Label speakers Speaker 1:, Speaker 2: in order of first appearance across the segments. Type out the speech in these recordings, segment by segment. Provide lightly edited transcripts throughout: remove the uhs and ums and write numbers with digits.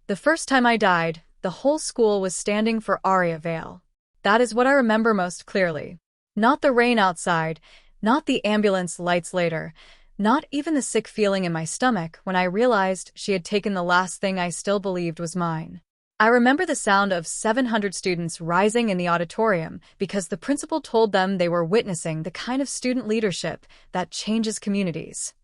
Speaker 1: The first time I died, the whole school was standing for Arya Vale. That is what I remember most clearly. Not the rain outside, not the ambulance lights later, not even the sick feeling in my stomach when I realized she had taken the last thing I still believed was mine. I remember the sound of 700 students rising in the auditorium because the principal told them they were witnessing the kind of student leadership that changes communities.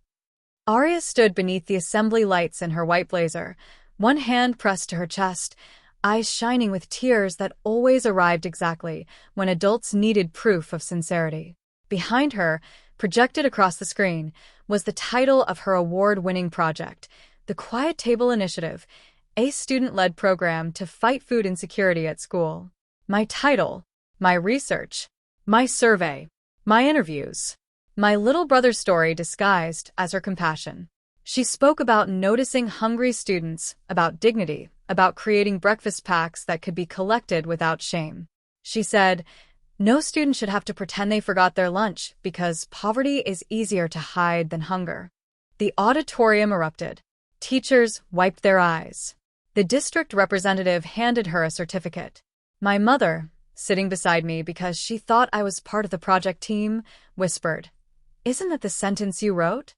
Speaker 1: Arya stood beneath the assembly lights in her white blazer, one hand pressed to her chest, eyes shining with tears that always arrived exactly when adults needed proof of sincerity. Behind her, projected across the screen, was the title of her award-winning project, the Quiet Table Initiative, a student-led program to fight food insecurity at school. My title, my research, my survey, my interviews, my little brother's story disguised as her compassion. She spoke about noticing hungry students, about dignity, about creating breakfast packs that could be collected without shame. She said, "No student should have to pretend they forgot their lunch because poverty is easier to hide than hunger." The auditorium erupted. Teachers wiped their eyes. The district representative handed her a certificate. My mother, sitting beside me because she thought I was part of the project team, whispered, "Isn't that the sentence you wrote?"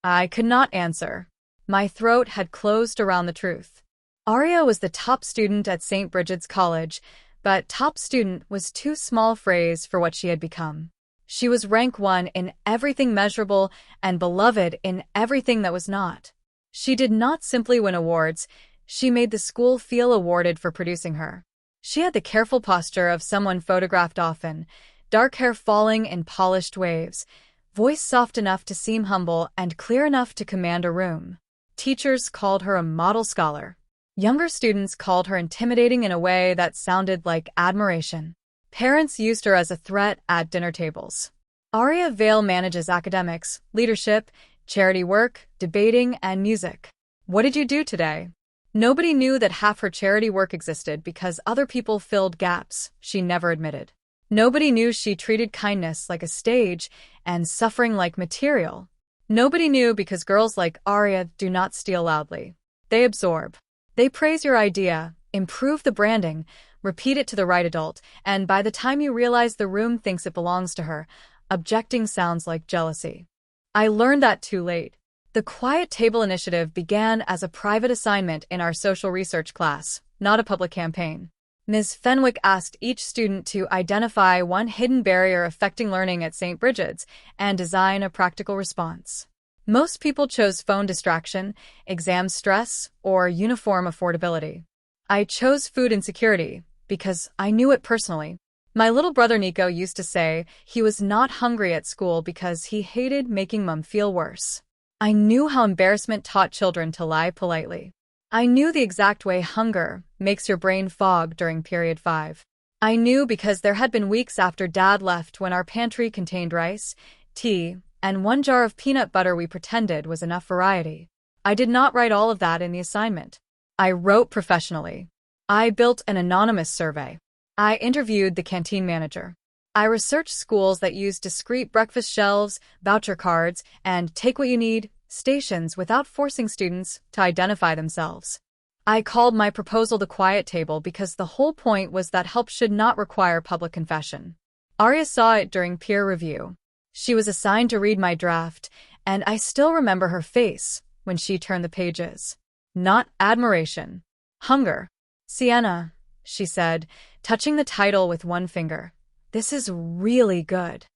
Speaker 1: I could not answer. My throat had closed around the truth. Arya was the top student at St. Bridget's College, but top student was too small a phrase for what she had become. She was rank 1 in everything measurable and beloved in everything that was not. She did not simply win awards, she made the school feel awarded for producing her. She had the careful posture of someone photographed often, dark hair falling in polished waves, voice soft enough to seem humble and clear enough to command a room. Teachers called her a model scholar. Younger students called her intimidating in a way that sounded like admiration. Parents used her as a threat at dinner tables. Arya Vale manages academics, leadership, charity work, debating, and music. What did you do today? Nobody knew that half her charity work existed because other people filled gaps, she never admitted. Nobody knew she treated kindness like a stage and suffering like material. Nobody knew because girls like Arya do not steal loudly. They absorb. They praise your idea, improve the branding, repeat it to the right adult, and by the time you realize the room thinks it belongs to her, objecting sounds like jealousy. I learned that too late. The Quiet Table Initiative began as a private assignment in our social research class, not a public campaign. Ms. Fenwick asked each student to identify one hidden barrier affecting learning at St. Bridget's and design a practical response. Most people chose phone distraction, exam stress, or uniform affordability. I chose food insecurity because I knew it personally. My little brother Nico used to say he was not hungry at school because he hated making mom feel worse. I knew how embarrassment taught children to lie politely. I knew the exact way hunger makes your brain fog during period 5. I knew because there had been weeks after Dad left when our pantry contained rice, tea, and one jar of peanut butter we pretended was enough variety. I did not write all of that in the assignment. I wrote professionally. I built an anonymous survey. I interviewed the canteen manager. I researched schools that used discreet breakfast shelves, voucher cards, and take-what-you-need stations without forcing students to identify themselves. I called my proposal the Quiet Table because the whole point was that help should not require public confession. Arya saw it during peer review. She was assigned to read my draft, and I still remember her face when she turned the pages. Not admiration. Hunger. "Sienna," she said, touching the title with one finger. "This is really good."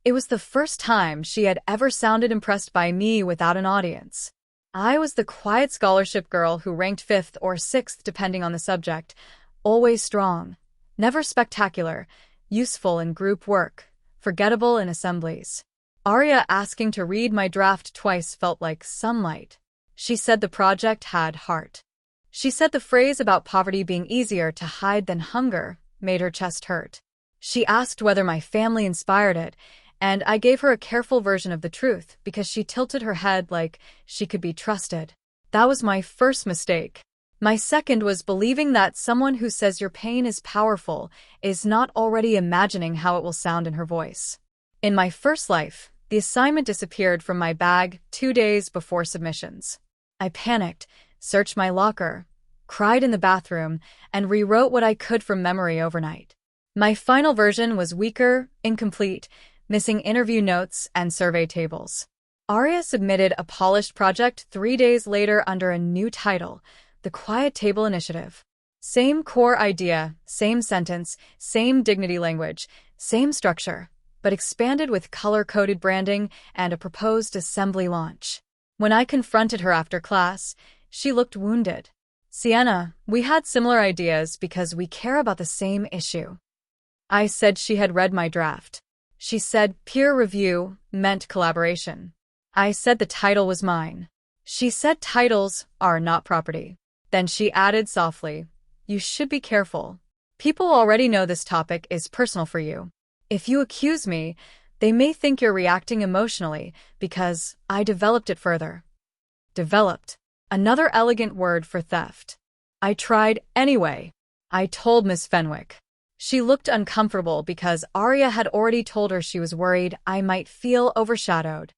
Speaker 1: It was the first time she had ever sounded impressed by me without an audience. I was the quiet scholarship girl who ranked 5th or 6th depending on the subject, always strong, never spectacular, useful in group work, forgettable in assemblies. Arya asking to read my draft twice felt like sunlight. She said the project had heart. She said the phrase about poverty being easier to hide than hunger made her chest hurt. She asked whether my family inspired it, and I gave her a careful version of the truth because she tilted her head like she could be trusted. That was my first mistake. My second was believing that someone who says your pain is powerful is not already imagining how it will sound in her voice. In my first life, the assignment disappeared from my bag 2 days before submissions. I panicked, searched my locker, cried in the bathroom, and rewrote what I could from memory overnight. My final version was weaker, incomplete, missing interview notes and survey tables. Arya submitted a polished project 3 days later under a new title, The Quiet Table Initiative. Same core idea, same sentence, same dignity language, same structure, but expanded with color-coded branding and a proposed assembly launch. When I confronted her after class, she looked wounded. "Sienna, we had similar ideas because we care about the same issue." I said she had read my draft. She said peer review meant collaboration. I said the title was mine. She said titles are not property. Then she added softly, "You should be careful. People already know this topic is personal for you. If you accuse me, they may think you're reacting emotionally because I developed it further." Developed. Another elegant word for theft. I tried anyway. I told Miss Fenwick. She looked uncomfortable because Arya had already told her she was worried I might feel overshadowed.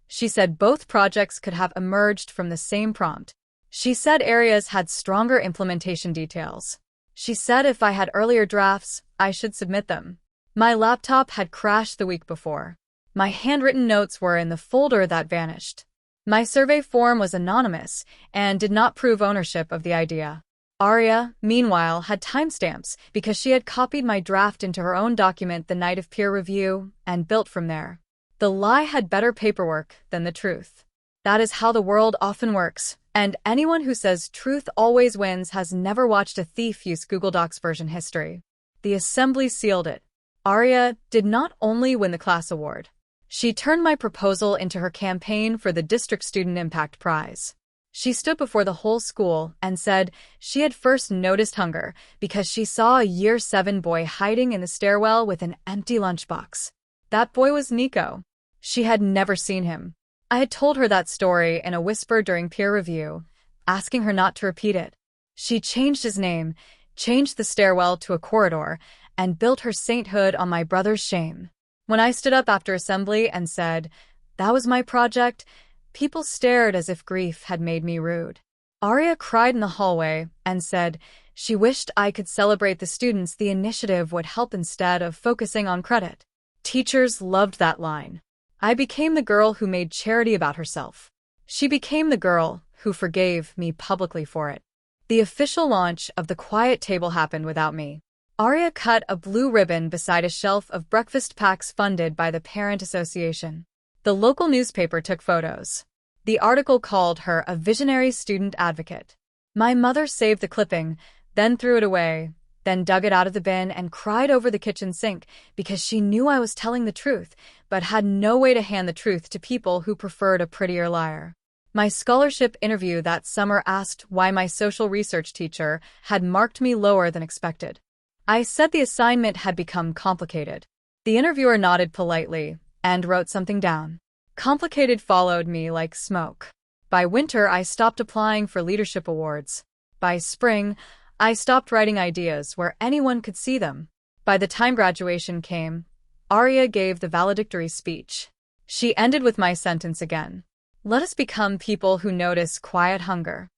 Speaker 1: She said both projects could have emerged from the same prompt. She said Arya's had stronger implementation details. She said if I had earlier drafts, I should submit them. My laptop had crashed the week before. My handwritten notes were in the folder that vanished. My survey form was anonymous and did not prove ownership of the idea. Arya, meanwhile, had timestamps because she had copied my draft into her own document the night of peer review and built from there. The lie had better paperwork than the truth. That is how the world often works, and anyone who says truth always wins has never watched a thief use Google Docs version history. The assembly sealed it. Arya did not only win the class award. She turned my proposal into her campaign for the District Student Impact Prize. She stood before the whole school and said she had first noticed hunger because she saw a Year 7 boy hiding in the stairwell with an empty lunchbox. That boy was Nico. She had never seen him. I had told her that story in a whisper during peer review, asking her not to repeat it. She changed his name, changed the stairwell to a corridor, and built her sainthood on my brother's shame. When I stood up after assembly and said, "That was my project," people stared as if grief had made me rude. Arya cried in the hallway and said she wished I could celebrate the students the initiative would help instead of focusing on credit. Teachers loved that line. I became the girl who made charity about herself. She became the girl who forgave me publicly for it. The official launch of the Quiet Table happened without me. Arya cut a blue ribbon beside a shelf of breakfast packs funded by the Parent Association. The local newspaper took photos. The article called her a visionary student advocate. My mother saved the clipping, then threw it away, then dug it out of the bin and cried over the kitchen sink because she knew I was telling the truth, but had no way to hand the truth to people who preferred a prettier liar. My scholarship interview that summer asked why my social research teacher had marked me lower than expected. I said the assignment had become complicated. The interviewer nodded politely and wrote something down. Complicated followed me like smoke. By winter, I stopped applying for leadership awards. By spring, I stopped writing ideas where anyone could see them. By the time graduation came, Arya gave the valedictory speech. She ended with my sentence again. "Let us become people who notice quiet hunger."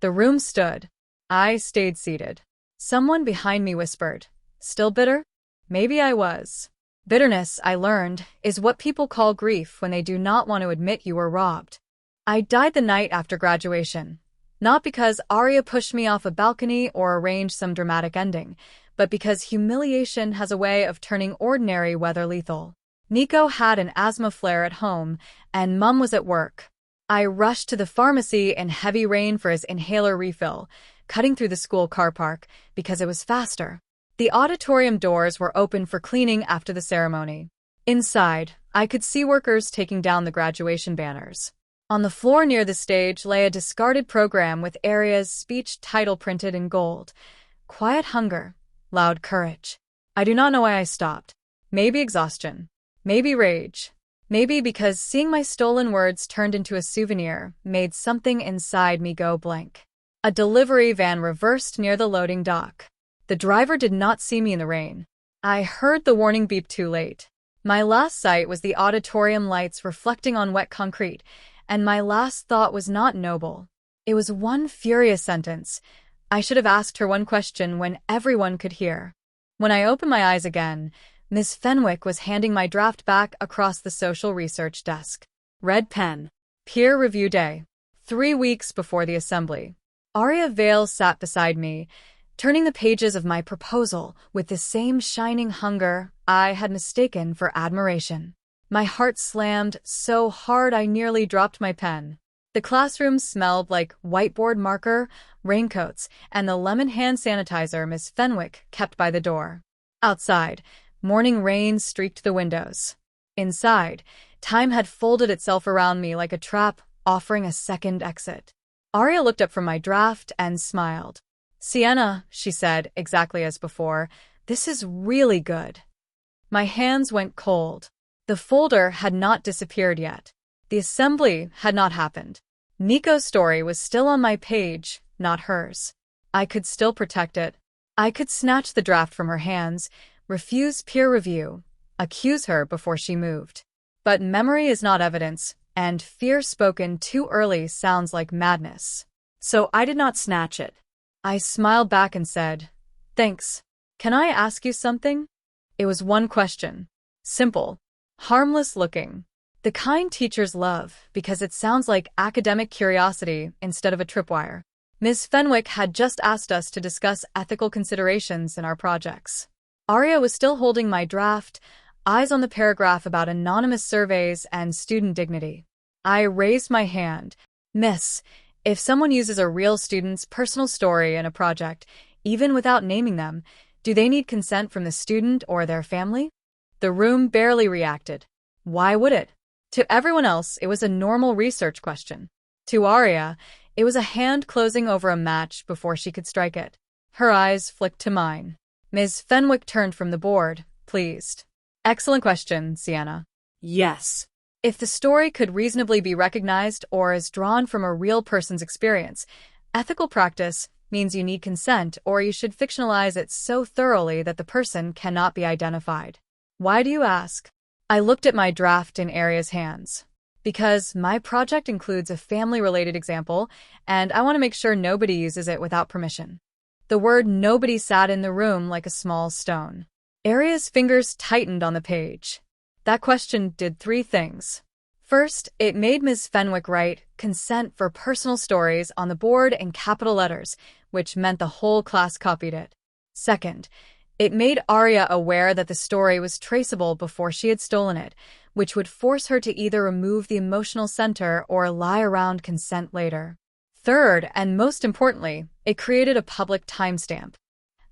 Speaker 1: The room stood. I stayed seated. Someone behind me whispered, "Still bitter?" Maybe I was. Bitterness, I learned, is what people call grief when they do not want to admit you were robbed. I died the night after graduation. Not because Arya pushed me off a balcony or arranged some dramatic ending, but because humiliation has a way of turning ordinary weather lethal. Nico had an asthma flare at home, and Mum was at work. I rushed to the pharmacy in heavy rain for his inhaler refill, cutting through the school car park because it was faster. The auditorium doors were open for cleaning after the ceremony. Inside, I could see workers taking down the graduation banners. On the floor near the stage lay a discarded program with Arya's speech title printed in gold. Quiet hunger, loud courage. I do not know why I stopped. Maybe exhaustion. Maybe rage. Maybe because seeing my stolen words turned into a souvenir made something inside me go blank. A delivery van reversed near the loading dock. The driver did not see me in the rain. I heard the warning beep too late. My last sight was the auditorium lights reflecting on wet concrete, and my last thought was not noble. It was one furious sentence. I should have asked her one question when everyone could hear. When I opened my eyes again, Miss Fenwick was handing my draft back across the social research desk. Red pen. Peer review day. 3 weeks before the assembly. Arya Vale sat beside me, turning the pages of my proposal with the same shining hunger I had mistaken for admiration. My heart slammed so hard I nearly dropped my pen. The classroom smelled like whiteboard marker, raincoats, and the lemon hand sanitizer Miss Fenwick kept by the door. Outside, morning rain streaked the windows. Inside, time had folded itself around me like a trap, offering a second exit. Arya looked up from my draft and smiled. "Sienna," she said, exactly as before, "this is really good." My hands went cold. The folder had not disappeared yet. The assembly had not happened. Nico's story was still on my page, not hers. I could still protect it. I could snatch the draft from her hands, refuse peer review, accuse her before she moved. But memory is not evidence, and fear spoken too early sounds like madness. So I did not snatch it. I smiled back and said, "Thanks. Can I ask you something?" It was one question. Simple. Harmless looking. The kind teachers love because it sounds like academic curiosity instead of a tripwire. Ms. Fenwick had just asked us to discuss ethical considerations in our projects. Arya was still holding my draft, eyes on the paragraph about anonymous surveys and student dignity. I raised my hand. "Miss, if someone uses a real student's personal story in a project, even without naming them, do they need consent from the student or their family?" The room barely reacted. Why would it? To everyone else, it was a normal research question. To Arya, it was a hand closing over a match before she could strike it. Her eyes flicked to mine. Ms. Fenwick turned from the board, pleased. "Excellent question, Sienna." "Yes." If the story could reasonably be recognized or is drawn from a real person's experience, ethical practice means you need consent or you should fictionalize it so thoroughly that the person cannot be identified. Why do you ask? I looked at my draft in Arya's hands. Because my project includes a family-related example, and I want to make sure nobody uses it without permission. The word nobody sat in the room like a small stone. Arya's fingers tightened on the page. That question did 3 things. First, it made Ms. Fenwick write consent for personal stories on the board in capital letters, which meant the whole class copied it. Second, it made Arya aware that the story was traceable before she had stolen it, which would force her to either remove the emotional center or lie around consent later. Third, and most importantly, it created a public timestamp.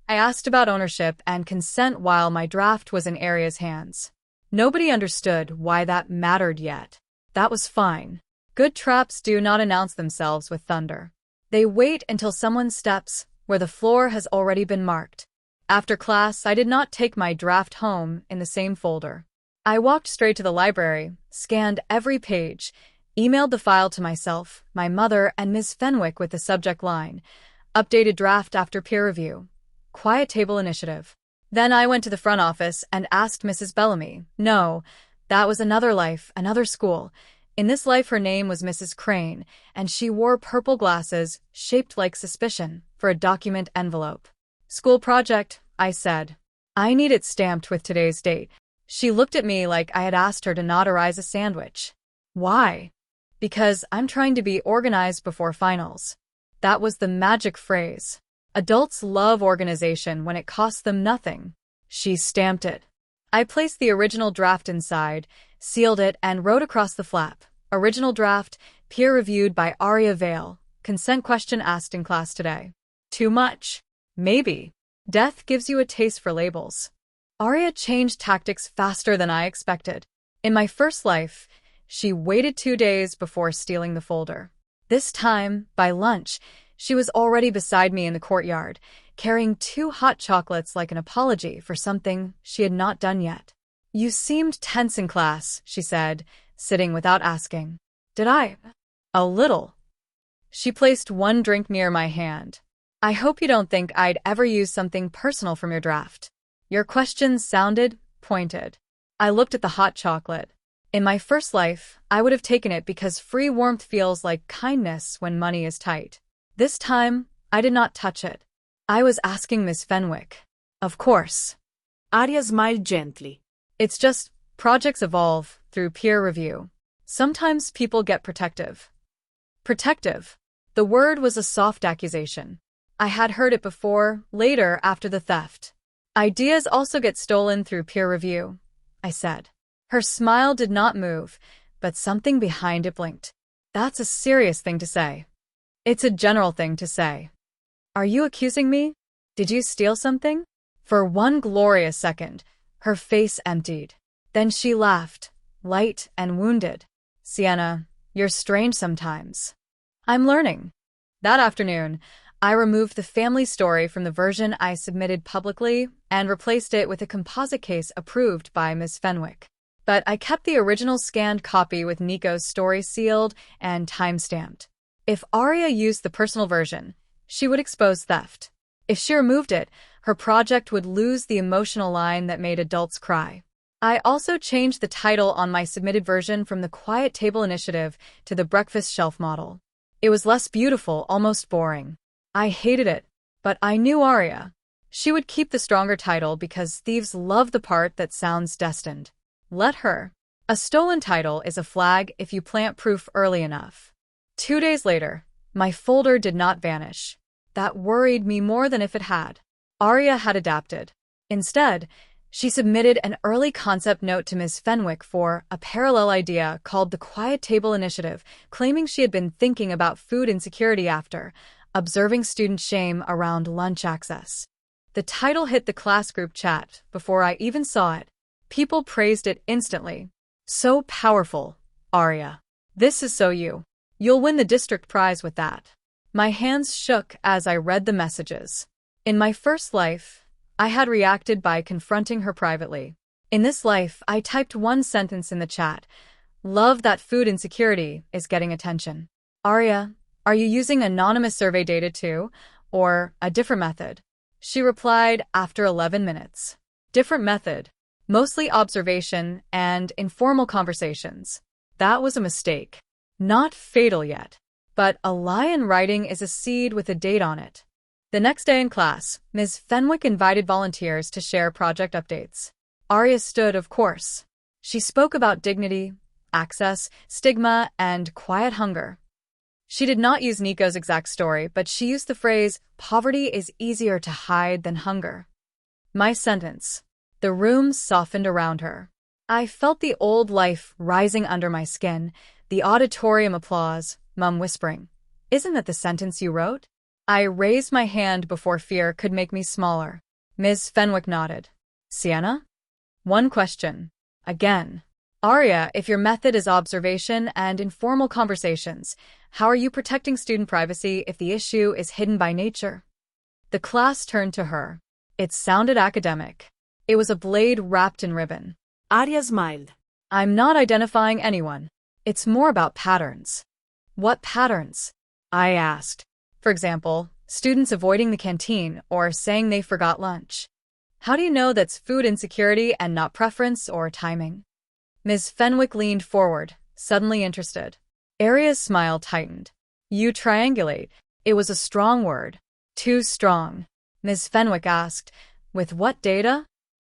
Speaker 1: I asked about ownership and consent while my draft was in Arya's hands. Nobody understood why that mattered yet. That was fine. Good traps do not announce themselves with thunder. They wait until someone steps where the floor has already been marked. After class, I did not take my draft home in the same folder. I walked straight to the library, scanned every page, emailed the file to myself, my mother, and Ms. Fenwick with the subject line, "Updated draft after peer review. Quiet table initiative." Then I went to the front office and asked Mrs. Bellamy. No, that was another life, another school. In this life her name was Mrs. Crane, and she wore purple glasses, shaped like suspicion, for a document envelope. "School project," I said. "I need it stamped with today's date." She looked at me like I had asked her to notarize a sandwich. "Why?" "Because I'm trying to be organized before finals." That was the magic phrase. Adults love organization when it costs them nothing. She stamped it. I placed the original draft inside, sealed it, and wrote across the flap, "Original draft, peer-reviewed by Arya Vale. Consent question asked in class today." Too much? Maybe. Death gives you a taste for labels. Arya changed tactics faster than I expected. In my first life, she waited 2 days before stealing the folder. This time, by lunch, she was already beside me in the courtyard, carrying 2 hot chocolates like an apology for something she had not done yet. "You seemed tense in class," she said, sitting without asking. "Did I?" "A little." She placed 1 drink near my hand. "I hope you don't think I'd ever use something personal from your draft. Your question sounded pointed." I looked at the hot chocolate. In my first life, I would have taken it because free warmth feels like kindness when money is tight. This time, I did not touch it. I was asking Miss Fenwick. Of course.
Speaker 2: Arya smiled gently.
Speaker 1: It's just projects evolve through peer review. Sometimes people get protective. Protective. The word was a soft accusation. I had heard it before, later after the theft. Ideas also get stolen through peer review, I said. Her smile did not move, but something behind it blinked. That's a serious thing to say. It's a general thing to say. Are you accusing me? Did you steal something? For one glorious second, her face emptied. Then she laughed, light and wounded. Sienna, you're strange sometimes. I'm learning. That afternoon, I removed the family story from the version I submitted publicly and replaced it with a composite case approved by Ms. Fenwick. But I kept the original scanned copy with Nico's story sealed and time-stamped. If Arya used the personal version, she would expose theft. If she removed it, her project would lose the emotional line that made adults cry. I also changed the title on my submitted version from the Quiet Table Initiative to the Breakfast Shelf Model. It was less beautiful, almost boring. I hated it, but I knew Arya. She would keep the stronger title because thieves love the part that sounds destined. Let her. A stolen title is a flag if you plant proof early enough. 2 days later, my folder did not vanish. That worried me more than if it had. Arya had adapted. Instead, she submitted an early concept note to Ms. Fenwick for a parallel idea called the Quiet Table Initiative, claiming she had been thinking about food insecurity after observing student shame around lunch access. The title hit the class group chat before I even saw it. People praised it instantly. So powerful, Arya. This is so you. You'll win the district prize with that. My hands shook as I read the messages. In my first life, I had reacted by confronting her privately. In this life, I typed one sentence in the chat. Love that food insecurity is getting attention. Arya, are you using anonymous survey data too, or a different method? She replied after 11 minutes. Different method. Mostly observation and informal conversations. That was a mistake. Not fatal yet. But a lie in writing is a seed with a date on it. The next day in class, Ms. Fenwick invited volunteers to share project updates. Arya stood, of course. She spoke about dignity, access, stigma, and quiet hunger. She did not use Nico's exact story, but she used the phrase, poverty is easier to hide than hunger. My sentence. The room softened around her. I felt the old life rising under my skin, the auditorium applause, Mum whispering, "Isn't that the sentence you wrote?" I raised my hand before fear could make me smaller. Ms. Fenwick nodded. Sienna? One question. Again. Arya, if your method is observation and informal conversations, how are you protecting student privacy if the issue is hidden by nature? The class turned to her. It sounded academic. It was a blade wrapped in ribbon.
Speaker 2: Arya smiled.
Speaker 1: I'm not identifying anyone. It's more about patterns. What patterns? I asked. For example, students avoiding the canteen or saying they forgot lunch. How do you know that's food insecurity and not preference or timing? Ms. Fenwick leaned forward, suddenly interested. Arya's smile tightened. You triangulate. It was a strong word. Too strong. Ms. Fenwick asked, with what data?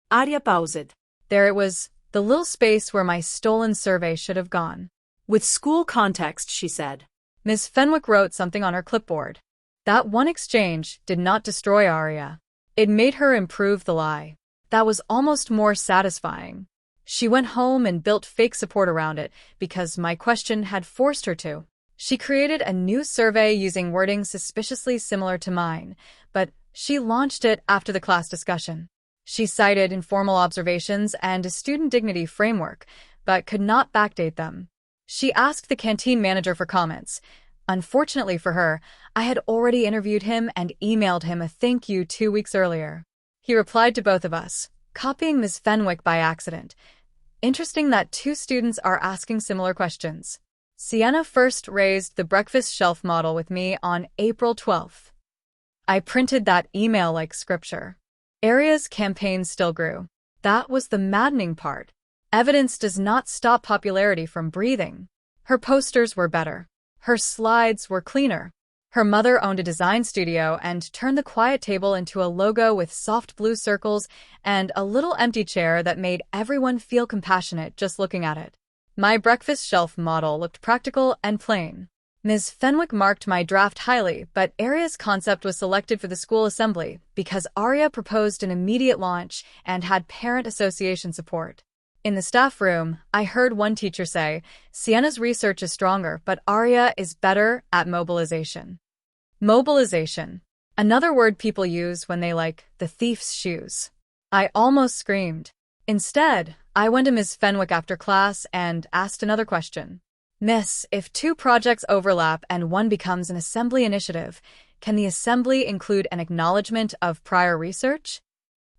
Speaker 2: Arya paused.
Speaker 1: There it was, the little space where my stolen survey should have gone.
Speaker 2: With school context, she said.
Speaker 1: Ms. Fenwick wrote something on her clipboard. That one exchange did not destroy Arya. It made her improve the lie. That was almost more satisfying. She went home and built fake support around it because my question had forced her to. She created a new survey using wording suspiciously similar to mine, but she launched it after the class discussion. She cited informal observations and a student dignity framework, but could not backdate them. She asked the canteen manager for comments. Unfortunately for her, I had already interviewed him and emailed him a thank you 2 weeks earlier. He replied to both of us, copying Ms. Fenwick by accident. Interesting that 2 students are asking similar questions. Sienna first raised the breakfast shelf model with me on April 12th. I printed that email like scripture. Arya's campaign still grew. That was the maddening part. Evidence does not stop popularity from breathing. Her posters were better. Her slides were cleaner. Her mother owned a design studio and turned the quiet table into a logo with soft blue circles and a little empty chair that made everyone feel compassionate just looking at it. My breakfast shelf model looked practical and plain. Ms. Fenwick marked my draft highly, but Arya's concept was selected for the school assembly because Arya proposed an immediate launch and had parent association support. In the staff room, I heard one teacher say, "Sienna's research is stronger, but Arya is better at mobilization." Mobilization. Another word people use when they like the thief's shoes. I almost screamed. Instead, I went to Ms. Fenwick after class and asked another question. "Miss, if two projects overlap and one becomes an assembly initiative, can the assembly include an acknowledgement of prior research?"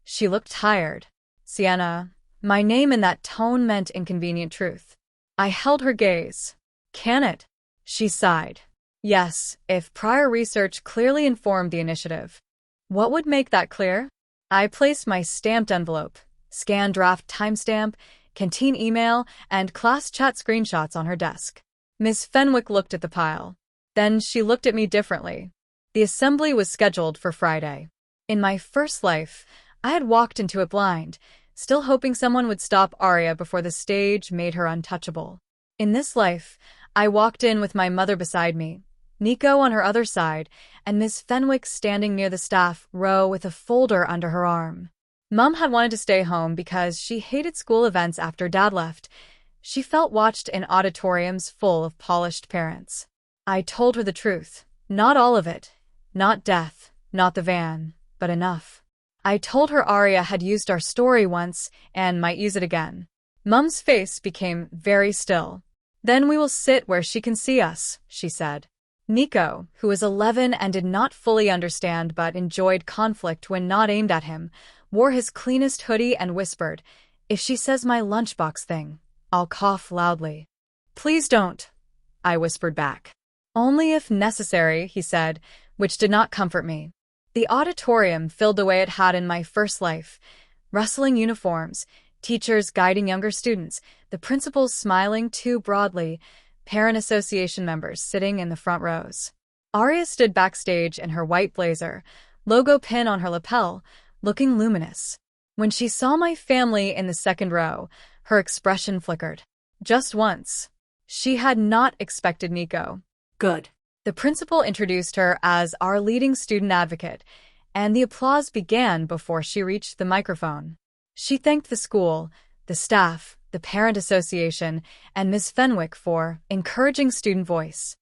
Speaker 1: She looked tired. "Sienna," my name in that tone meant inconvenient truth. I held her gaze. "Can it?" She sighed. "Yes, if prior research clearly informed the initiative." "What would make that clear?" I placed my stamped envelope, scanned draft timestamp, canteen email, and class chat screenshots on her desk. Ms. Fenwick looked at the pile. Then she looked at me differently. The assembly was scheduled for Friday. In my first life, I had walked into it blind, still hoping someone would stop Arya before the stage made her untouchable. In this life, I walked in with my mother beside me, Nico on her other side, and Ms. Fenwick standing near the staff row with a folder under her arm. Mom had wanted to stay home because she hated school events after Dad left. She felt watched in auditoriums full of polished parents. I told her the truth. Not all of it. Not death, not the van, but enough. I told her Arya had used our story once and might use it again. Mum's face became very still. "Then we will sit where she can see us," she said. Nico, who was 11 and did not fully understand but enjoyed conflict when not aimed at him, wore his cleanest hoodie and whispered, "If she says my lunchbox thing, I'll cough loudly." "Please don't," I whispered back. "Only if necessary," he said, which did not comfort me. The auditorium filled the way it had in my first life. Rustling uniforms, teachers guiding younger students, the principals smiling too broadly, parent association members sitting in the front rows. Arya stood backstage in her white blazer, logo pin on her lapel, looking luminous. When she saw my family in the second row, her expression flickered. Just once. She had not expected Nico.
Speaker 2: "Good."
Speaker 1: The principal introduced her as our leading student advocate, and the applause began before she reached the microphone. She thanked the school, the staff, the parent association, and Ms. Fenwick for encouraging student voice.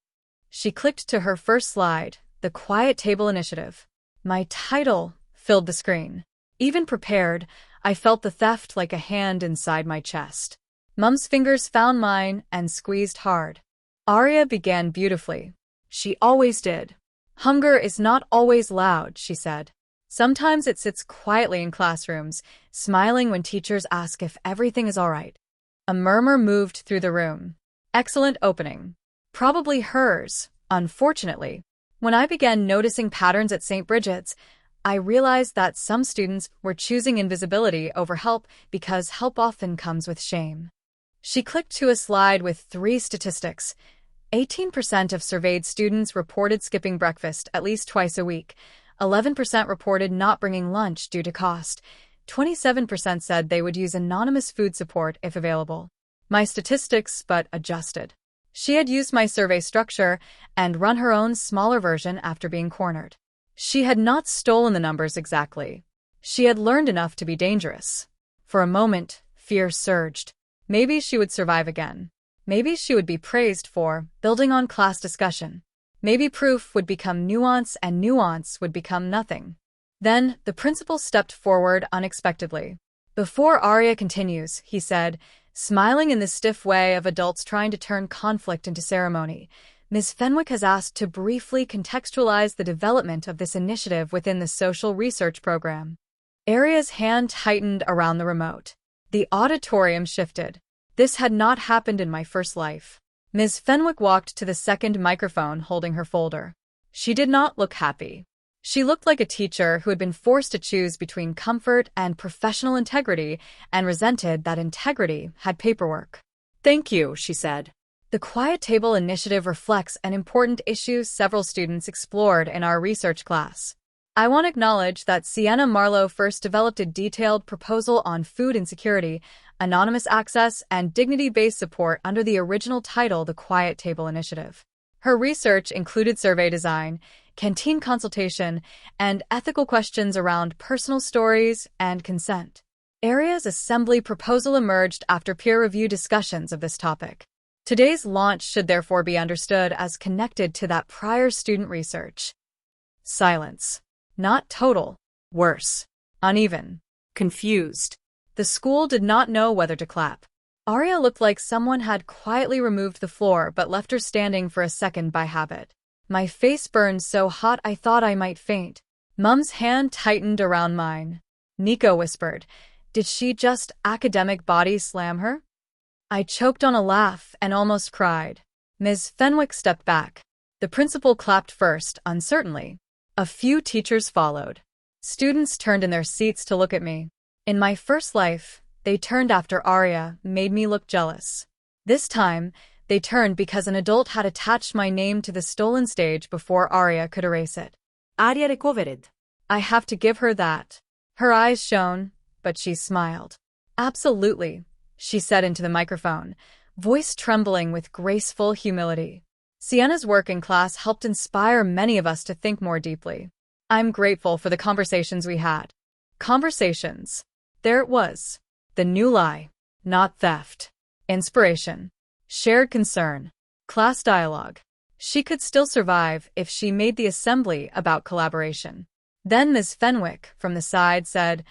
Speaker 1: She clicked to her first slide, the Quiet Table Initiative. My title filled the screen. Even prepared, I felt the theft like a hand inside my chest. Mum's fingers found mine and squeezed hard. Arya began beautifully. She always did. "Hunger is not always loud," she said. "Sometimes it sits quietly in classrooms, smiling when teachers ask if everything is all right." A murmur moved through the room. Excellent opening. Probably hers, unfortunately. When I began noticing patterns at St. Bridget's, I realized that some students were choosing invisibility over help because help often comes with shame. She clicked to a slide with 3 statistics. 18% of surveyed students reported skipping breakfast at least twice a week. 11% reported not bringing lunch due to cost. 27% said they would use anonymous food support if available. My statistics, but adjusted. She had used my survey structure and run her own smaller version after being cornered. She had not stolen the numbers exactly. She had learned enough to be dangerous. For a moment, fear surged. Maybe she would survive again. Maybe she would be praised for building on class discussion. Maybe proof would become nuance and nuance would become nothing. Then, the principal stepped forward unexpectedly. "Before Arya continues," he said, smiling in the stiff way of adults trying to turn conflict into ceremony, "Ms. Fenwick has asked to briefly contextualize the development of this initiative within the social research program." Arya's hand tightened around the remote. The auditorium shifted. This had not happened in my first life. Ms. Fenwick walked to the second microphone holding her folder. She did not look happy. She looked like a teacher who had been forced to choose between comfort and professional integrity and resented that integrity had paperwork. "Thank you," she said. The Quiet Table initiative reflects an important issue several students explored in our research class. I want to acknowledge that Sienna Marlowe first developed a detailed proposal on food insecurity, anonymous access, and dignity-based support under the original title The Quiet Table Initiative. Her research included survey design, canteen consultation, and ethical questions around personal stories and consent. Arya's assembly proposal emerged after peer-review discussions of this topic. Today's launch should therefore be understood as connected to that prior student research. Silence. Not total. Worse. Uneven.
Speaker 2: Confused.
Speaker 1: The school did not know whether to clap. Arya looked like someone had quietly removed the floor but left her standing for a second by habit. My face burned so hot I thought I might faint. Mum's hand tightened around mine. Nico whispered, "Did she just academic body slam her?" I choked on a laugh and almost cried. Ms. Fenwick stepped back. The principal clapped first, uncertainly. A few teachers followed. Students turned in their seats to look at me. In my first life, they turned after Arya made me look jealous. This time, they turned because an adult had attached my name to the stolen stage before Arya could erase it.
Speaker 2: Arya recovered.
Speaker 1: I have to give her that. Her eyes shone, but she smiled. Absolutely, she said into the microphone, voice trembling with graceful humility. Sienna's work in class helped inspire many of us to think more deeply. I'm grateful for the conversations we had. Conversations. There it was. The new lie. Not theft. Inspiration. Shared concern. Class dialogue. She could still survive if she made the assembly about collaboration. Then Ms. Fenwick, from the side, said,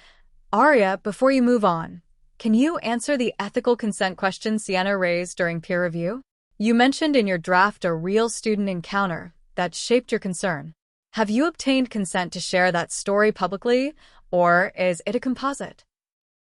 Speaker 1: "Arya, before you move on, can you answer the ethical consent question Sienna raised during peer review? You mentioned in your draft a real student encounter that shaped your concern. Have you obtained consent to share that story publicly, or is it a composite?"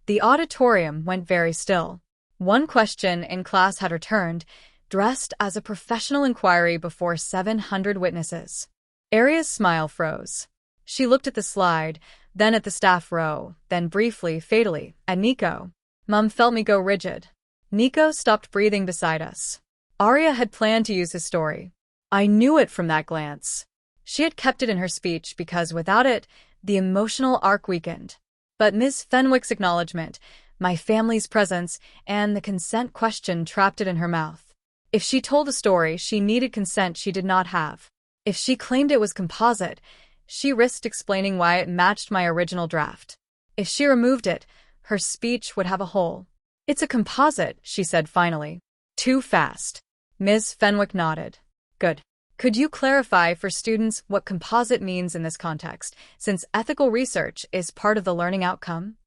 Speaker 1: The auditorium went very still. One question in class had returned, dressed as a professional inquiry before 700 witnesses. Arya's smile froze. She looked at the slide, then at the staff row, then briefly, fatally, at Nico. Mum felt me go rigid. Nico stopped breathing beside us. Arya had planned to use his story. I knew it from that glance. She had kept it in her speech because without it, the emotional arc weakened. But Ms. Fenwick's acknowledgement, my family's presence, and the consent question trapped it in her mouth. If she told a story, she needed consent she did not have. If she claimed it was composite, she risked explaining why it matched my original draft. If she removed it, her speech would have a hole. It's a composite, she said finally. Too fast. Ms. Fenwick nodded. Good. Could you clarify for students what composite means in this context, since ethical research is part of the learning outcome?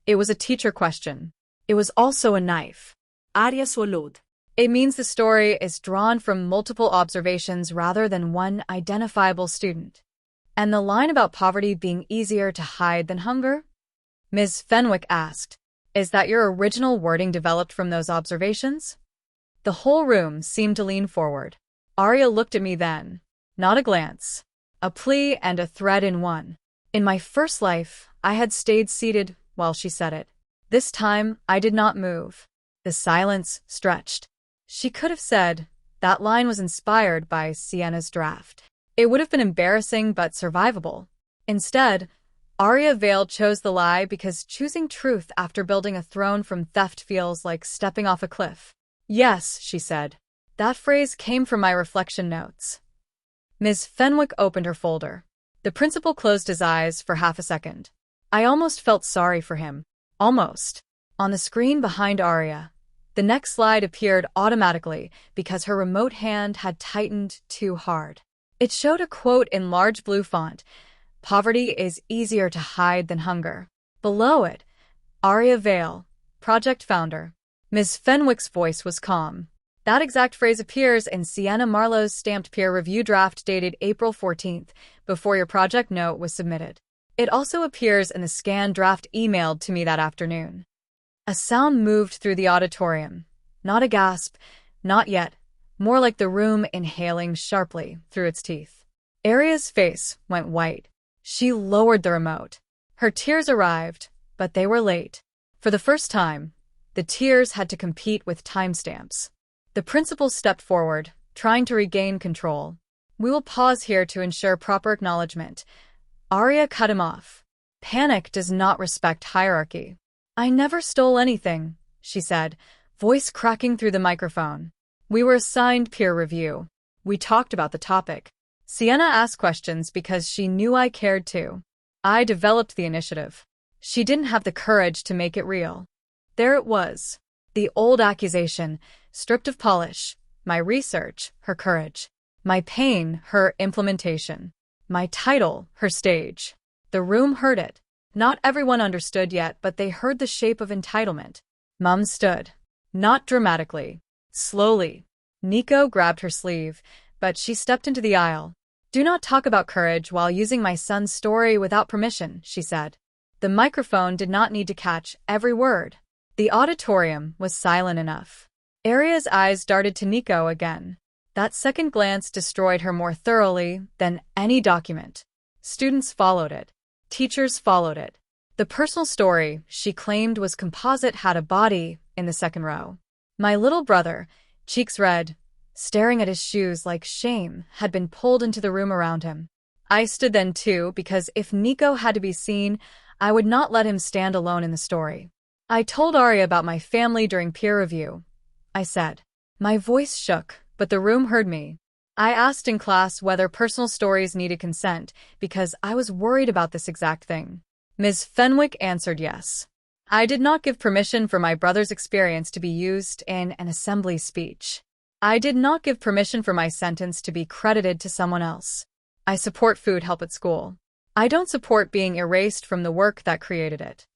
Speaker 1: It was a teacher question. It was also a knife.
Speaker 2: Arya swallowed.
Speaker 1: It means the story is drawn from multiple observations rather than one identifiable student. And the line about poverty being easier to hide than hunger? Ms. Fenwick asked, is that your original wording developed from those observations? The whole room seemed to lean forward. Arya looked at me then. Not a glance. A plea and a threat in one. In my first life, I had stayed seated while she said it. This time, I did not move. The silence stretched. She could have said, that line was inspired by Sienna's draft. It would have been embarrassing but survivable. Instead, Arya Vale chose the lie because choosing truth after building a throne from theft feels like stepping off a cliff. Yes, she said. That phrase came from my reflection notes. Ms. Fenwick opened her folder. The principal closed his eyes for half a second. I almost felt sorry for him. Almost. On the screen behind Arya, the next slide appeared automatically because her remote hand had tightened too hard. It showed a quote in large blue font, "Poverty is easier to hide than hunger." Below it, Arya Vale, project founder. Ms. Fenwick's voice was calm. That exact phrase appears in Sienna Marlowe's stamped peer review draft dated April 14th, before your project note was submitted. It also appears in the scanned draft emailed to me that afternoon. A sound moved through the auditorium. Not a gasp, not yet, more like the room inhaling sharply through its teeth. Arya's face went white. She lowered the remote. Her tears arrived, but they were late. For the first time, the tears had to compete with timestamps. The principal stepped forward, trying to regain control. We will pause here to ensure proper acknowledgement. Arya cut him off. Panic does not respect hierarchy. I never stole anything, she said, voice cracking through the microphone. We were assigned peer review. We talked about the topic. Sienna asked questions because she knew I cared too. I developed the initiative. She didn't have the courage to make it real. There it was. The old accusation, stripped of polish. My research, her courage. My pain, her implementation. My title, her stage. The room heard it. Not everyone understood yet, but they heard the shape of entitlement. Mum stood. Not dramatically. Slowly. Nico grabbed her sleeve, but she stepped into the aisle. Do not talk about courage while using my son's story without permission, she said. The microphone did not need to catch every word. The auditorium was silent enough. Arya's eyes darted to Nico again. That second glance destroyed her more thoroughly than any document. Students followed it. Teachers followed it. The personal story she claimed was composite had a body in the second row. My little brother, cheeks red, staring at his shoes like shame, had been pulled into the room around him. I stood then too, because if Nico had to be seen, I would not let him stand alone in the story. I told Arya about my family during peer review, I said. My voice shook, but the room heard me. I asked in class whether personal stories needed consent, because I was worried about this exact thing. Ms. Fenwick answered yes. I did not give permission for my brother's experience to be used in an assembly speech. I did not give permission for my sentence to be credited to someone else. I support food help at school. I don't support being erased from the work that created it.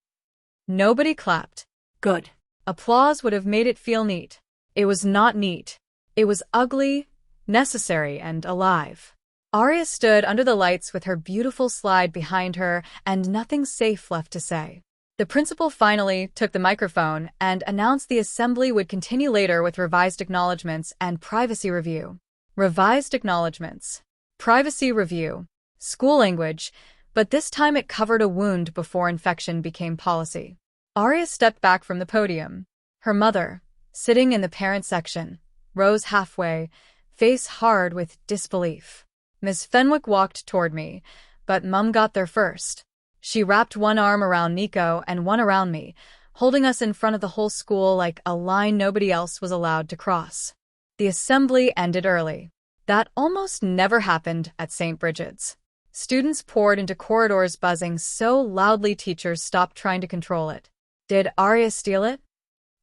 Speaker 1: Nobody clapped.
Speaker 2: Good.
Speaker 1: Applause would have made it feel neat. It was not neat. It was ugly, necessary, and alive. Arya stood under the lights with her beautiful slide behind her and nothing safe left to say. The principal finally took the microphone and announced the assembly would continue later with revised acknowledgments and privacy review. Revised acknowledgments. Privacy review. School language, but this time it covered a wound before infection became policy. Arya stepped back from the podium. Her mother, sitting in the parent section, rose halfway, face hard with disbelief. Ms. Fenwick walked toward me, but Mum got there first. She wrapped one arm around Nico and one around me, holding us in front of the whole school like a line nobody else was allowed to cross. The assembly ended early. That almost never happened at St. Bridget's. Students poured into corridors buzzing so loudly teachers stopped trying to control it. Did Arya steal it?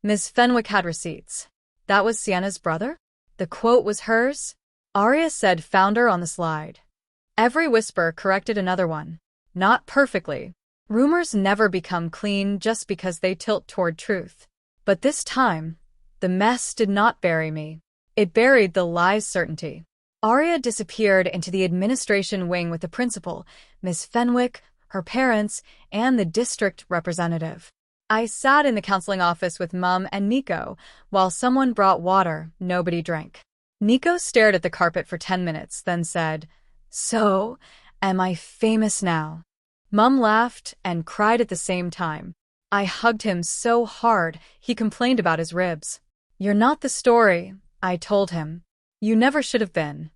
Speaker 1: Ms. Fenwick had receipts. That was Sienna's brother? The quote was hers? Arya said founder on the slide. Every whisper corrected another one. Not perfectly. Rumors never become clean just because they tilt toward truth. But this time, the mess did not bury me. It buried the lie's certainty. Arya disappeared into the administration wing with the principal, Miss Fenwick, her parents, and the district representative. I sat in the counseling office with Mum and Nico. While someone brought water, nobody drank. Nico stared at the carpet for 10 minutes, then said, "So, am I famous now?" Mum laughed and cried at the same time. I hugged him so hard, he complained about his ribs. "You're not the story," I told him. "You never should have been."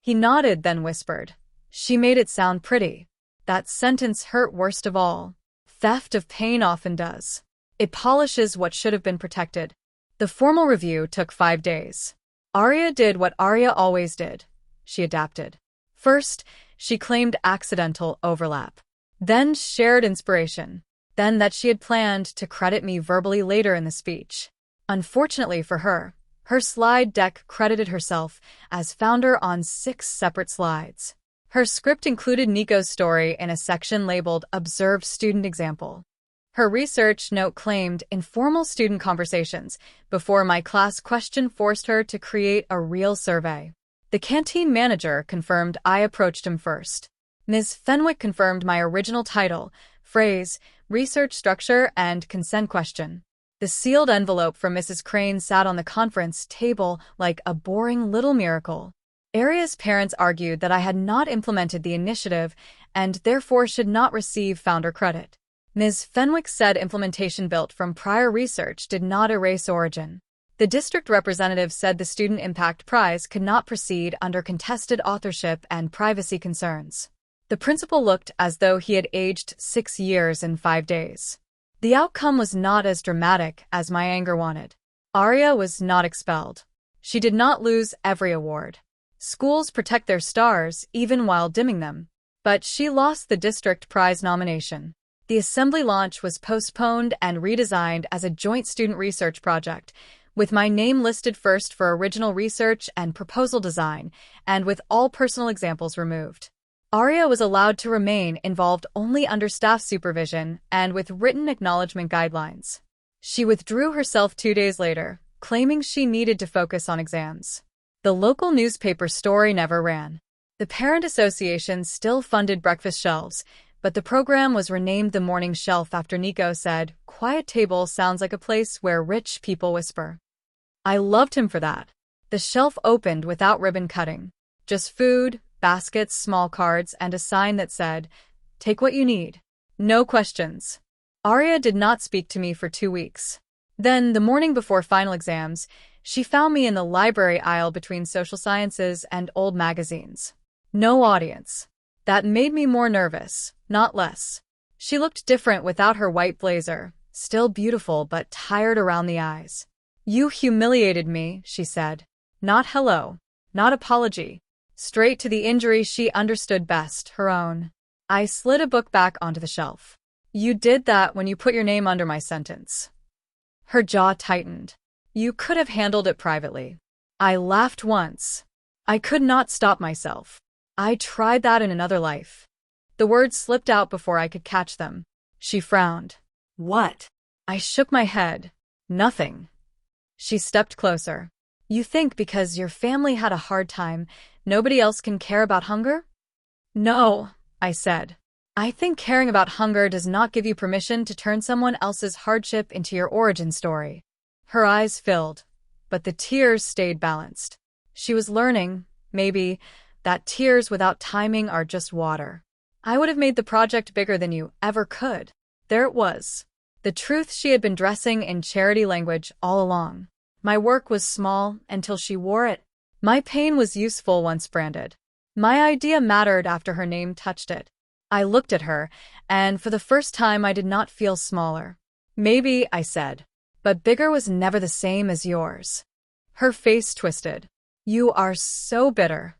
Speaker 1: He nodded, then whispered, "She made it sound pretty." That sentence hurt worst of all. Theft of pain often does. It polishes what should have been protected. The formal review took 5 days. Arya did what Arya always did. She adapted. First, she claimed accidental overlap. Then shared inspiration. Then that she had planned to credit me verbally later in the speech. Unfortunately for her, her slide deck credited herself as founder on 6 separate slides. Her script included Nico's story in a section labeled Observed Student Example. Her research note claimed informal student conversations before my class question forced her to create a real survey. The canteen manager confirmed I approached him first. Ms. Fenwick confirmed my original title, phrase, research structure, and consent question. The sealed envelope from Mrs. Crane sat on the conference table like a boring little miracle. Arya's parents argued that I had not implemented the initiative and therefore should not receive founder credit. Ms. Fenwick said implementation built from prior research did not erase origin. The district representative said the student impact prize could not proceed under contested authorship and privacy concerns. The principal looked as though he had aged 6 years in 5 days. The outcome was not as dramatic as my anger wanted. Arya was not expelled. She did not lose every award. Schools protect their stars even while dimming them. But she lost the district prize nomination. The assembly launch was postponed and redesigned as a joint student research project, with my name listed first for original research and proposal design, and with all personal examples removed. Arya was allowed to remain involved only under staff supervision and with written acknowledgement guidelines. She withdrew herself 2 days later, claiming she needed to focus on exams. The local newspaper story never ran. The parent association still funded breakfast shelves, but the program was renamed the morning shelf after Nico said, "Quiet table sounds like a place where rich people whisper." I loved him for that. The shelf opened without ribbon cutting. Just food, baskets, small cards, and a sign that said, "Take what you need. No questions." Arya did not speak to me for 2 weeks. Then, the morning before final exams, she found me in the library aisle between social sciences and old magazines. No audience. That made me more nervous, not less. She looked different without her white blazer, still beautiful but tired around the eyes. "You humiliated me," she said. Not hello, not apology. Straight to the injury she understood best, her own. I slid a book back onto the shelf. "You did that when you put your name under my sentence." Her jaw tightened. "You could have handled it privately." I laughed once. I could not stop myself. I tried that in another life. The words slipped out before I could catch them. She frowned.
Speaker 2: "What?"
Speaker 1: I shook my head. "Nothing." She stepped closer. "You think because your family had a hard time, nobody else can care about hunger?" "No," I said. "I think caring about hunger does not give you permission to turn someone else's hardship into your origin story." Her eyes filled, but the tears stayed balanced. She was learning, maybe, that tears without timing are just water. "I would have made the project bigger than you ever could." There it was. The truth she had been dressing in charity language all along. My work was small until she wore it. My pain was useful once branded. My idea mattered after her name touched it. I looked at her, and for the first time I did not feel smaller. "Maybe," I said, "but bigger was never the same as yours." Her face twisted. "You are so bitter."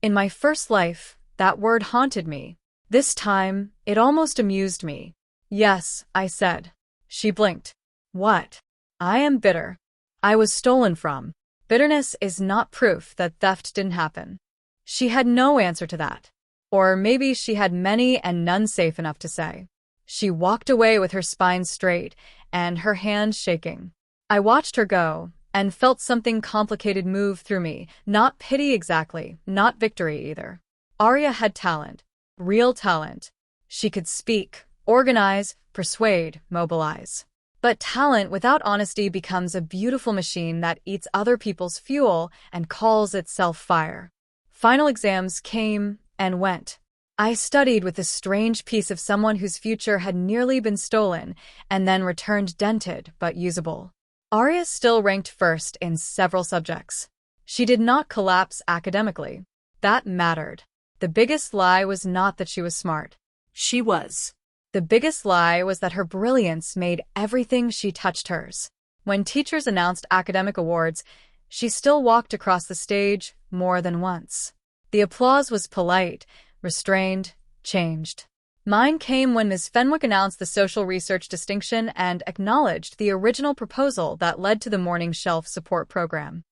Speaker 1: In my first life, that word haunted me. This time, it almost amused me. "Yes," I said. She blinked. "What?" "I am bitter. I was stolen from. Bitterness is not proof that theft didn't happen." She had no answer to that. Or maybe she had many and none safe enough to say. She walked away with her spine straight and her hands shaking. I watched her go and felt something complicated move through me, not pity exactly, not victory either. Arya had talent, real talent. She could speak, organize, persuade, mobilize. But talent without honesty becomes a beautiful machine that eats other people's fuel and calls itself fire. Final exams came and went. I studied with the strange peace of someone whose future had nearly been stolen and then returned dented but usable. Arya still ranked first in several subjects. She did not collapse academically. That mattered. The biggest lie was not that she was smart.
Speaker 2: She was.
Speaker 1: The biggest lie was that her brilliance made everything she touched hers. When teachers announced academic awards, she still walked across the stage more than once. The applause was polite, restrained, changed. Mine came when Ms. Fenwick announced the social research distinction and acknowledged the original proposal that led to the Morning Shelf Support Program.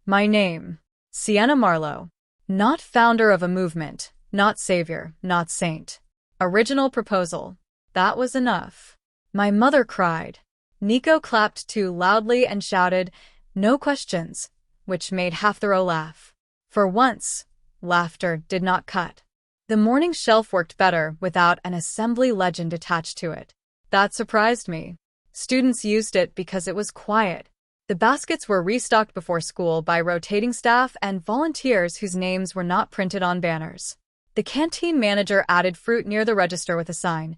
Speaker 1: My name, Sienna Marlowe. Not founder of a movement, not savior, not saint. Original proposal. That was enough. My mother cried. Nico clapped too loudly and shouted, "No questions," which made half the row laugh. For once, laughter did not cut. The morning shelf worked better without an assembly legend attached to it. That surprised me. Students used it because it was quiet. The baskets were restocked before school by rotating staff and volunteers whose names were not printed on banners. The canteen manager added fruit near the register with a sign,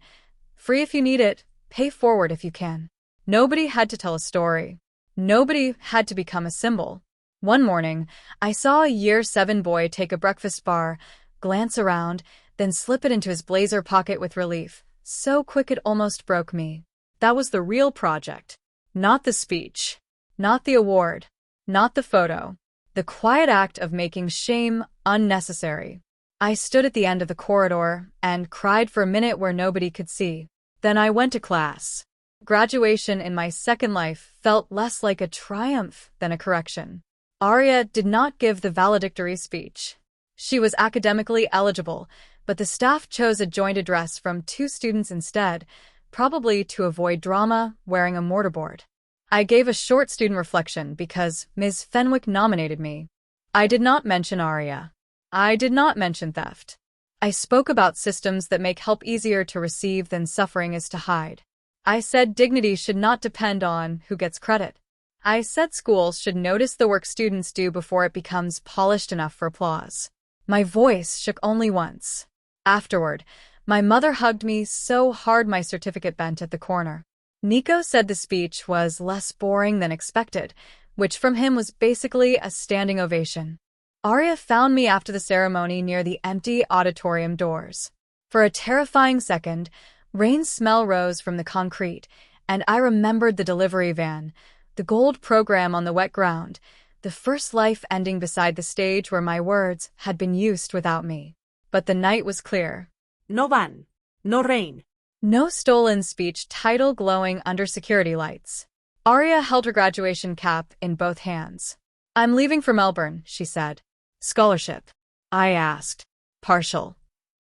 Speaker 1: "Free if you need it, pay forward if you can." Nobody had to tell a story. Nobody had to become a symbol. One morning, I saw a Year 7 boy take a breakfast bar, glance around, then slip it into his blazer pocket with relief, so quick it almost broke me. That was the real project. Not the speech. Not the award. Not the photo. The quiet act of making shame unnecessary. I stood at the end of the corridor and cried for a minute where nobody could see. Then I went to class. Graduation in my second life felt less like a triumph than a correction. Arya did not give the valedictory speech. She was academically eligible, but the staff chose a joint address from 2 students instead, probably to avoid drama wearing a mortarboard. I gave a short student reflection because Ms. Fenwick nominated me. I did not mention Arya. I did not mention theft. I spoke about systems that make help easier to receive than suffering is to hide. I said dignity should not depend on who gets credit. I said schools should notice the work students do before it becomes polished enough for applause. My voice shook only once. Afterward, my mother hugged me so hard my certificate bent at the corner. Nico said the speech was less boring than expected, which from him was basically a standing ovation. Arya found me after the ceremony near the empty auditorium doors. For a terrifying second, rain smell rose from the concrete, and I remembered the delivery van, the gold program on the wet ground, the first life ending beside the stage where my words had been used without me. But the night was clear.
Speaker 2: No van. No rain.
Speaker 1: No stolen speech title glowing under security lights. Arya held her graduation cap in both hands. I'm leaving for Melbourne, she said. Scholarship? I asked. Partial.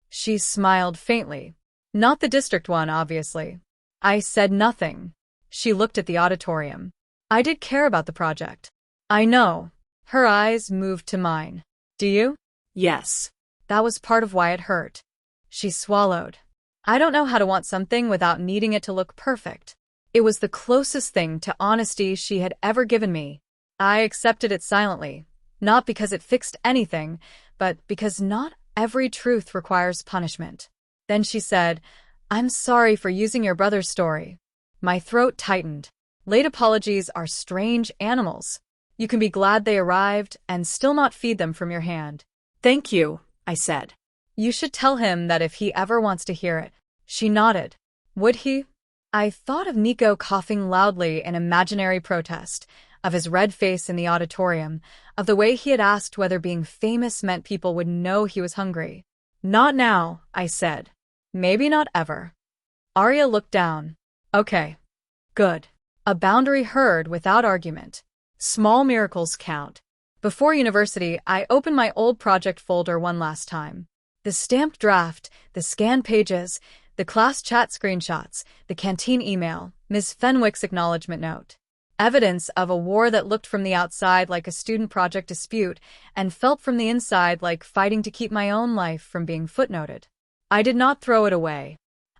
Speaker 1: She smiled faintly. Not the district one, obviously. I said nothing. She looked at the auditorium. I did care about the project. I know. Her eyes moved to mine. Do you?
Speaker 2: Yes.
Speaker 1: That was part of why it hurt. She swallowed. I don't know how to want something without needing it to look perfect. It was the closest thing to honesty she had ever given me. I accepted it silently, not because it fixed anything, but because not every truth requires punishment. Then she said, I'm sorry for using your brother's story. My throat tightened. Late apologies are strange animals. You can be glad they arrived and still not feed them from your hand.
Speaker 2: Thank you, I said.
Speaker 1: You should tell him that if he ever wants to hear it. She nodded. Would he? I thought of Nico coughing loudly in imaginary protest, of his red face in the auditorium, of the way he had asked whether being famous meant people would know he was hungry. Not now, I said. Maybe not ever. Arya looked down. Okay. Good. A boundary heard without argument. Small miracles count. Before university, I opened my old project folder one last time. The stamped draft, the scanned pages, the class chat screenshots, the canteen email, Ms. Fenwick's acknowledgement note. Evidence of a war that looked from the outside like a student project dispute and felt from the inside like fighting to keep my own life from being footnoted. I did not throw it away.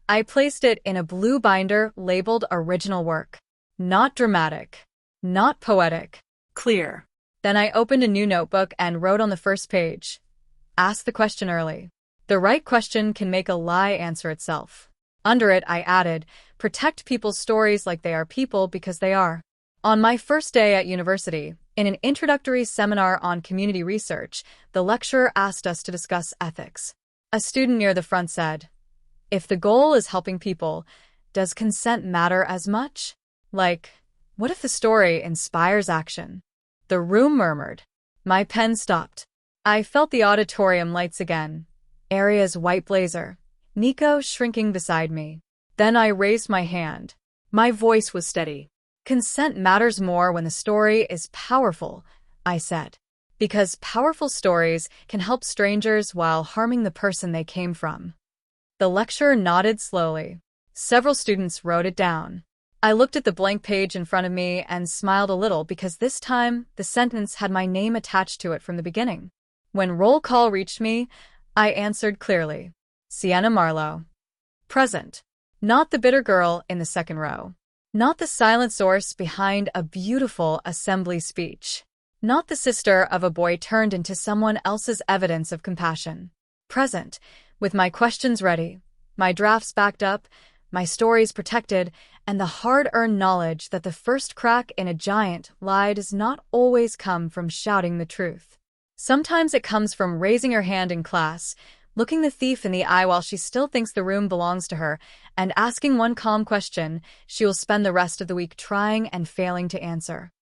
Speaker 1: I placed it in a blue binder labeled original work. Not dramatic. Not poetic.
Speaker 2: Clear.
Speaker 1: Then I opened a new notebook and wrote on the first page. Ask the question early. The right question can make a lie answer itself. Under it, I added, protect people's stories like they are people because they are. On my first day at university, in an introductory seminar on community research, the lecturer asked us to discuss ethics. A student near the front said, if the goal is helping people, does consent matter as much? Like, what if the story inspires action? The room murmured. My pen stopped. I felt the auditorium lights again. Arya's white blazer. Nico shrinking beside me. Then I raised my hand. My voice was steady. Consent matters more when the story is powerful, I said. Because powerful stories can help strangers while harming the person they came from. The lecturer nodded slowly. Several students wrote it down. I looked at the blank page in front of me and smiled a little because this time the sentence had my name attached to it from the beginning. When roll call reached me, I answered clearly. Sienna Marlowe. Present. Not the bitter girl in the second row. Not the silent source behind a beautiful assembly speech. Not the sister of a boy turned into someone else's evidence of compassion. Present, with my questions ready, my drafts backed up, my stories protected, and the hard-earned knowledge that the first crack in a giant lie does not always come from shouting the truth. Sometimes it comes from raising her hand in class, looking the thief in the eye while she still thinks the room belongs to her, and asking one calm question she will spend the rest of the week trying and failing to answer.